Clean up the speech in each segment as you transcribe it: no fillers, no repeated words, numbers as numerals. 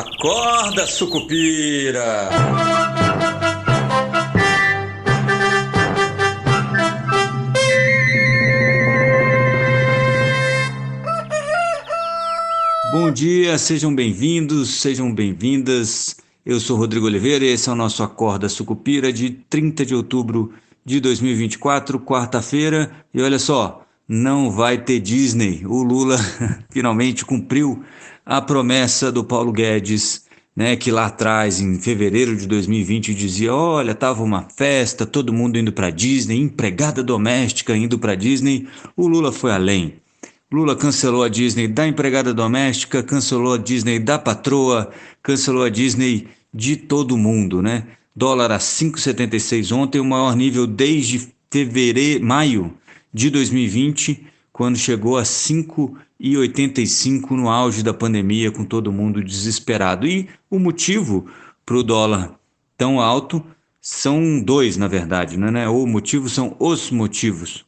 Acorda, sucupira! Bom dia, sejam bem-vindos, sejam bem-vindas. Eu sou Rodrigo Oliveira e esse é o nosso Acorda Sucupira de 30 de outubro de 2024, quarta-feira. E olha só, não vai ter Disney. O Lula finalmente cumpriu a promessa do Paulo Guedes, né, que lá atrás, em fevereiro de 2020, dizia: olha, tava uma festa, todo mundo indo para Disney, empregada doméstica indo para Disney. O Lula foi além. Lula cancelou a Disney da empregada doméstica, cancelou a Disney da patroa, cancelou a Disney de todo mundo, né? Dólar a 5,76 ontem, o maior nível desde maio de 2020, quando chegou a 5,85 no auge da pandemia, com todo mundo desesperado. E o motivo para o dólar tão alto são dois, na verdade, né? O motivo são os motivos.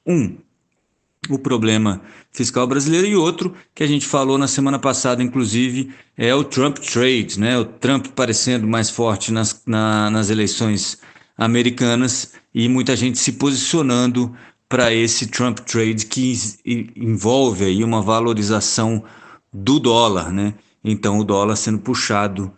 O problema fiscal brasileiro, e outro que a gente falou na semana passada, inclusive, é o Trump Trade, né? O Trump parecendo mais forte nas eleições americanas e muita gente se posicionando para esse Trump Trade que envolve aí uma valorização do dólar, né? Então o dólar sendo puxado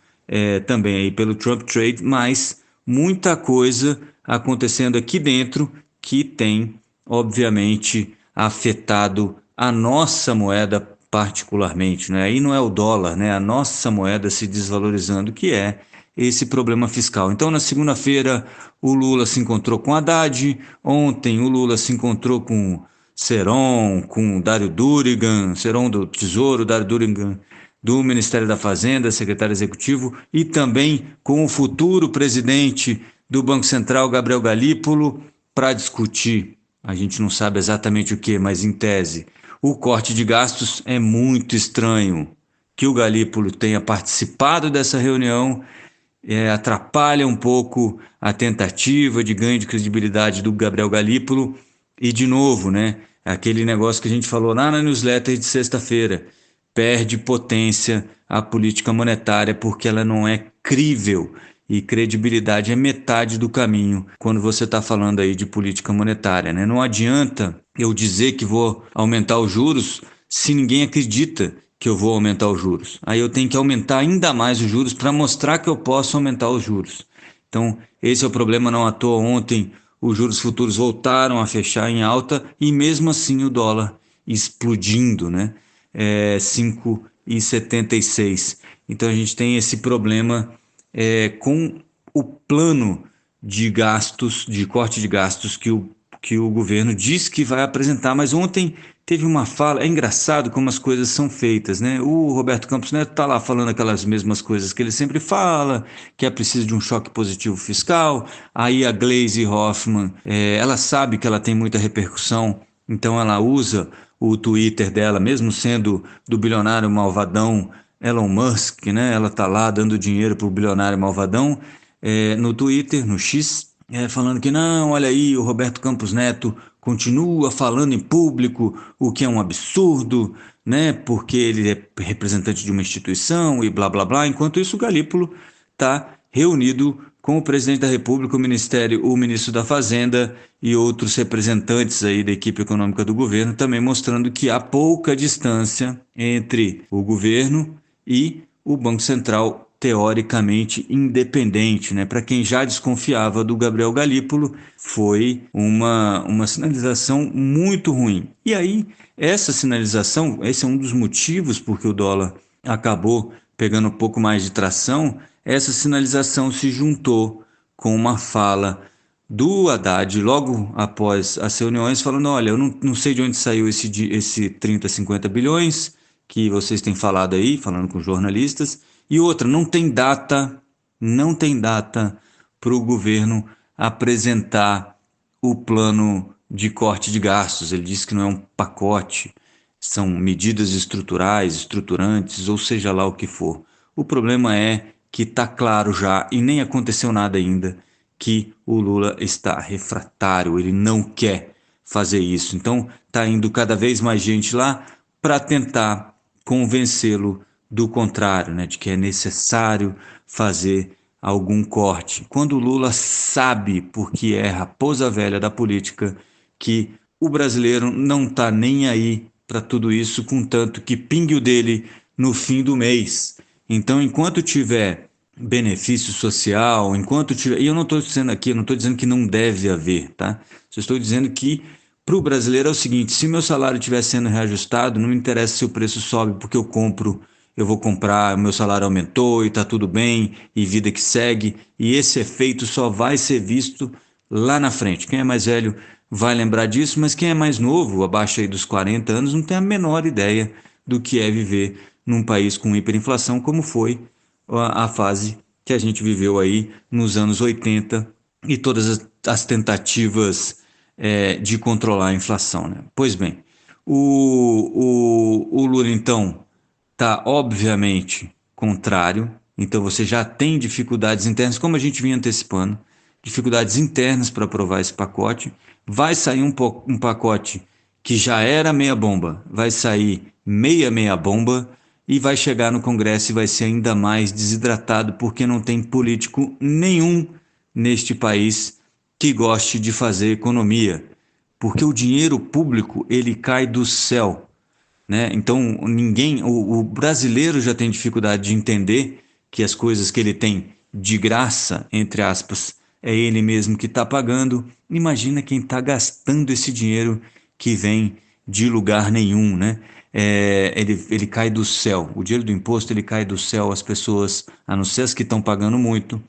também aí pelo Trump Trade, mas muita coisa acontecendo aqui dentro que tem, obviamente, afetado a nossa moeda particularmente, né? Aí não é o dólar, né? A nossa moeda se desvalorizando, que é esse problema fiscal. Então, na segunda-feira, o Lula se encontrou com Haddad, ontem o Lula se encontrou com Seron, com Dário Durigan, Seron do Tesouro, Dário Durigan do Ministério da Fazenda, secretário executivo, e também com o futuro presidente do Banco Central, Gabriel Galípolo, para discutir. A gente não sabe exatamente o que, mas em tese, o corte de gastos. É muito estranho que o Galípolo tenha participado dessa reunião, atrapalha um pouco a tentativa de ganho de credibilidade do Gabriel Galípolo. E de novo, né, aquele negócio que a gente falou lá na newsletter de sexta-feira, perde potência a política monetária porque ela não é crível. E credibilidade é metade do caminho quando você está falando aí de política monetária, né? Não adianta eu dizer que vou aumentar os juros se ninguém acredita que eu vou aumentar os juros. Aí eu tenho que aumentar ainda mais os juros para mostrar que eu posso aumentar os juros. Então, esse é o problema. Não à toa ontem os juros futuros voltaram a fechar em alta e mesmo assim o dólar explodindo, né? 5,76. Então a gente tem esse problema com o plano de gastos, de corte de gastos que o governo diz que vai apresentar, mas ontem teve uma fala. É engraçado como as coisas são feitas, né? O Roberto Campos Neto está lá falando aquelas mesmas coisas que ele sempre fala, que é preciso de um choque positivo fiscal. Aí a Gleisi Hoffmann, ela sabe que ela tem muita repercussão, então ela usa o Twitter dela, mesmo sendo do bilionário malvadão Elon Musk, né? Ela está lá dando dinheiro para o bilionário malvadão, no Twitter, no X, falando que não, olha aí, o Roberto Campos Neto continua falando em público, o que é um absurdo, né? Porque ele é representante de uma instituição e blá blá blá. Enquanto isso, o Galípolo está reunido com o presidente da República, o ministro da Fazenda e outros representantes aí da equipe econômica do governo, também mostrando que há pouca distância entre o governo e o Banco Central, teoricamente independente, né? Para quem já desconfiava do Gabriel Galípolo, foi uma sinalização muito ruim. E aí, essa sinalização, esse é um dos motivos porque o dólar acabou pegando um pouco mais de tração. Essa sinalização se juntou com uma fala do Haddad logo após as reuniões, falando: olha, eu não sei de onde saiu esse 30, 50 bilhões que vocês têm falado aí, falando com jornalistas. E outra, não tem data para o governo apresentar o plano de corte de gastos. Ele disse que não é um pacote, são medidas estruturais, estruturantes, ou seja lá o que for. O problema é que está claro já, e nem aconteceu nada ainda, que o Lula está refratário, ele não quer fazer isso. Então está indo cada vez mais gente lá para tentar convencê-lo do contrário, né, de que é necessário fazer algum corte. Quando o Lula sabe, porque é raposa velha da política, que o brasileiro não está nem aí para tudo isso, contanto que pingue o dele no fim do mês. Então, enquanto tiver benefício social, enquanto tiver. E eu não estou dizendo aqui, eu não estou dizendo que não deve haver, tá? Só estou dizendo que para o brasileiro é o seguinte: se meu salário estiver sendo reajustado, não me interessa se o preço sobe, porque eu compro, eu vou comprar, o meu salário aumentou e está tudo bem, e vida que segue. E esse efeito só vai ser visto lá na frente. Quem é mais velho vai lembrar disso, mas quem é mais novo, abaixo aí dos 40 anos, não tem a menor ideia do que é viver num país com hiperinflação, como foi a fase que a gente viveu aí nos anos 80 e todas as tentativas de controlar a inflação, né? Pois bem, o Lula, então, está obviamente contrário, então você já tem dificuldades internas, como a gente vinha antecipando, dificuldades internas para aprovar esse pacote. Vai sair um pacote que já era meia bomba, vai sair meia bomba e vai chegar no Congresso e vai ser ainda mais desidratado, porque não tem político nenhum neste país que goste de fazer economia, porque o dinheiro público ele cai do céu, né? Então ninguém, o brasileiro já tem dificuldade de entender que as coisas que ele tem de graça, entre aspas, é ele mesmo que está pagando. Imagina quem está gastando esse dinheiro que vem de lugar nenhum, né? Ele cai do céu. O dinheiro do imposto ele cai do céu. As pessoas, a não ser as que estão pagando muito,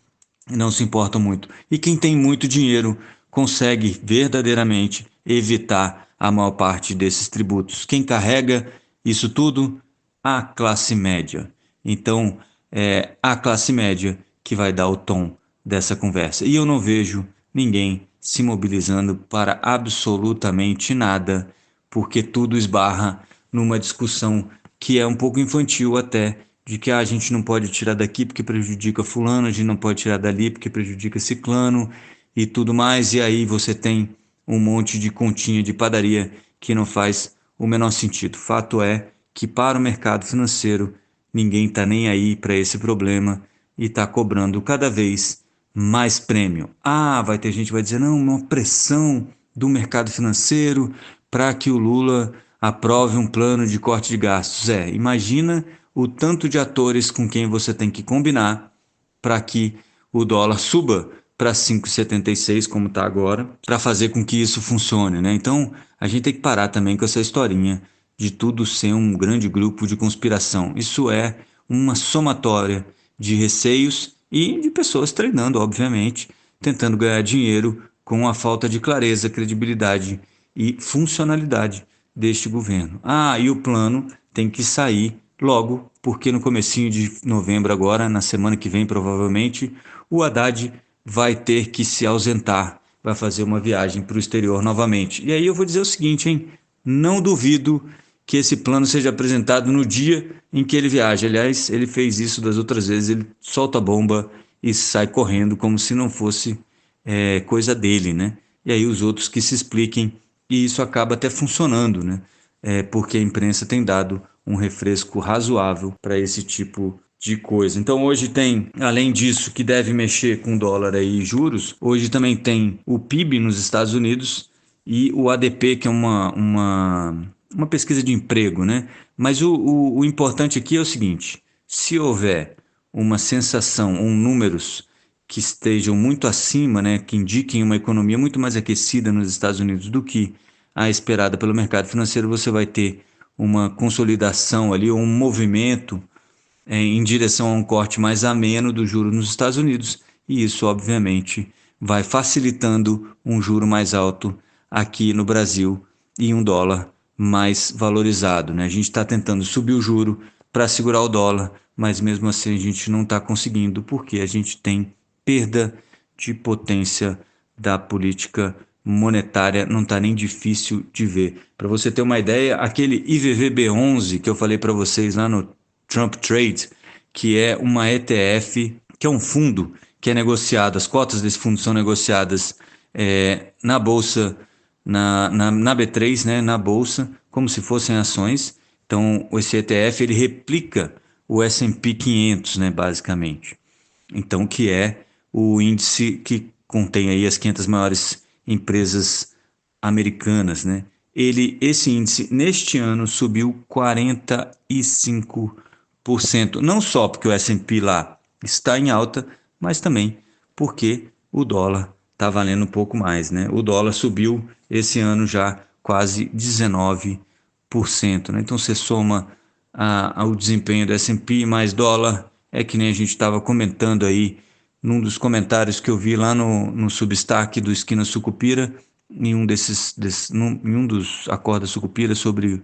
não se importam muito. E quem tem muito dinheiro consegue verdadeiramente evitar a maior parte desses tributos. Quem carrega isso tudo? A classe média. Então, é a classe média que vai dar o tom dessa conversa. E eu não vejo ninguém se mobilizando para absolutamente nada, porque tudo esbarra numa discussão que é um pouco infantil até, de que a gente não pode tirar daqui porque prejudica fulano, a gente não pode tirar dali porque prejudica ciclano e tudo mais, e aí você tem um monte de continha de padaria que não faz o menor sentido. Fato é que para o mercado financeiro ninguém está nem aí para esse problema e está cobrando cada vez mais prêmio. Ah, vai ter gente que vai dizer, não, uma pressão do mercado financeiro para que o Lula aprove um plano de corte de gastos. Imagina o tanto de atores com quem você tem que combinar para que o dólar suba para 5,76 como está agora, para fazer com que isso funcione, né? Então, a gente tem que parar também com essa historinha de tudo ser um grande grupo de conspiração. Isso é uma somatória de receios e de pessoas treinando, obviamente, tentando ganhar dinheiro com a falta de clareza, credibilidade e funcionalidade deste governo. Ah, e o plano tem que sair logo, porque no comecinho de novembro agora, na semana que vem provavelmente, o Haddad vai ter que se ausentar, vai fazer uma viagem para o exterior novamente. E aí eu vou dizer o seguinte, hein? Não duvido que esse plano seja apresentado no dia em que ele viaja. Aliás, ele fez isso das outras vezes, ele solta a bomba e sai correndo como se não fosse coisa dele, né? E aí os outros que se expliquem, e isso acaba até funcionando, né? Porque a imprensa tem dado um refresco razoável para esse tipo de coisa. Então hoje tem, além disso, que deve mexer com dólar aí e juros, hoje também tem o PIB nos Estados Unidos e o ADP, que é uma pesquisa de emprego, né? Mas o importante aqui é o seguinte: se houver uma sensação, números que estejam muito acima, né, que indiquem uma economia muito mais aquecida nos Estados Unidos do que a esperada pelo mercado financeiro, você vai ter uma consolidação ali, ou um movimento em direção a um corte mais ameno do juro nos Estados Unidos, e isso, obviamente, vai facilitando um juro mais alto aqui no Brasil e um dólar mais valorizado, né? A gente está tentando subir o juro para segurar o dólar, mas mesmo assim a gente não está conseguindo, porque a gente tem perda de potência da política monetária, não está nem difícil de ver. Para você ter uma ideia, aquele IVVB11 que eu falei para vocês lá no Trump Trade, que é uma ETF, que é um fundo que é negociado, as cotas desse fundo são negociadas na bolsa, na B3, né, na bolsa, como se fossem ações. Então, esse ETF ele replica o S&P 500, né, basicamente. Então, que é o índice que contém aí as 500 maiores empresas americanas, né? Esse índice neste ano subiu 45%, não só porque o S&P lá está em alta, mas também porque o dólar está valendo um pouco mais, né? O dólar subiu esse ano já quase 19%, né? Então você soma ao desempenho do S&P mais dólar, é que nem a gente estava comentando aí num dos comentários que eu vi lá no Substack do Esquina Sucupira, em um em um dos acordos Sucupira sobre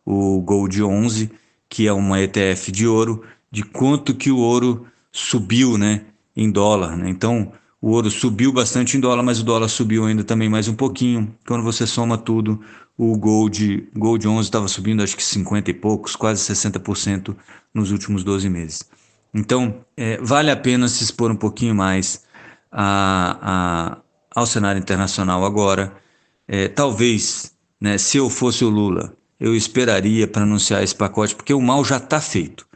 o Gold 11, que é uma ETF de ouro, de quanto que o ouro subiu, né, em dólar, né? Então, o ouro subiu bastante em dólar, mas o dólar subiu ainda também mais um pouquinho. Quando você soma tudo, o Gold 11 estava subindo acho que 50 e poucos, quase 60% nos últimos 12 meses. Então, vale a pena se expor um pouquinho mais ao cenário internacional agora. Talvez, né, se eu fosse o Lula, eu esperaria para anunciar esse pacote, porque o mal já está feito.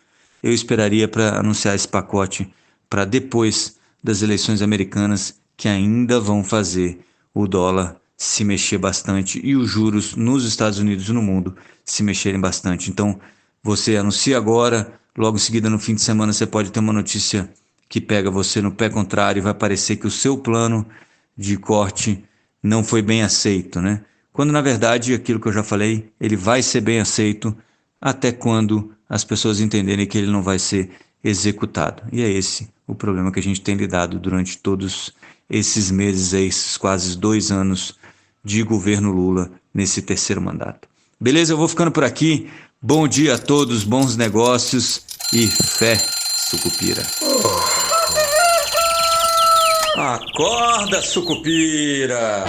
Eu esperaria para anunciar esse pacote para depois das eleições americanas, que ainda vão fazer o dólar se mexer bastante e os juros nos Estados Unidos e no mundo se mexerem bastante. Então, você anuncia agora, logo em seguida, no fim de semana, você pode ter uma notícia que pega você no pé contrário e vai parecer que o seu plano de corte não foi bem aceito, né? Quando, na verdade, aquilo que eu já falei, ele vai ser bem aceito até quando as pessoas entenderem que ele não vai ser executado. E é esse o problema que a gente tem lidado durante todos esses meses, esses quase 2 anos de governo Lula nesse terceiro mandato. Beleza? Eu vou ficando por aqui. Bom dia a todos, bons negócios e fé, Sucupira. Acorda, Sucupira!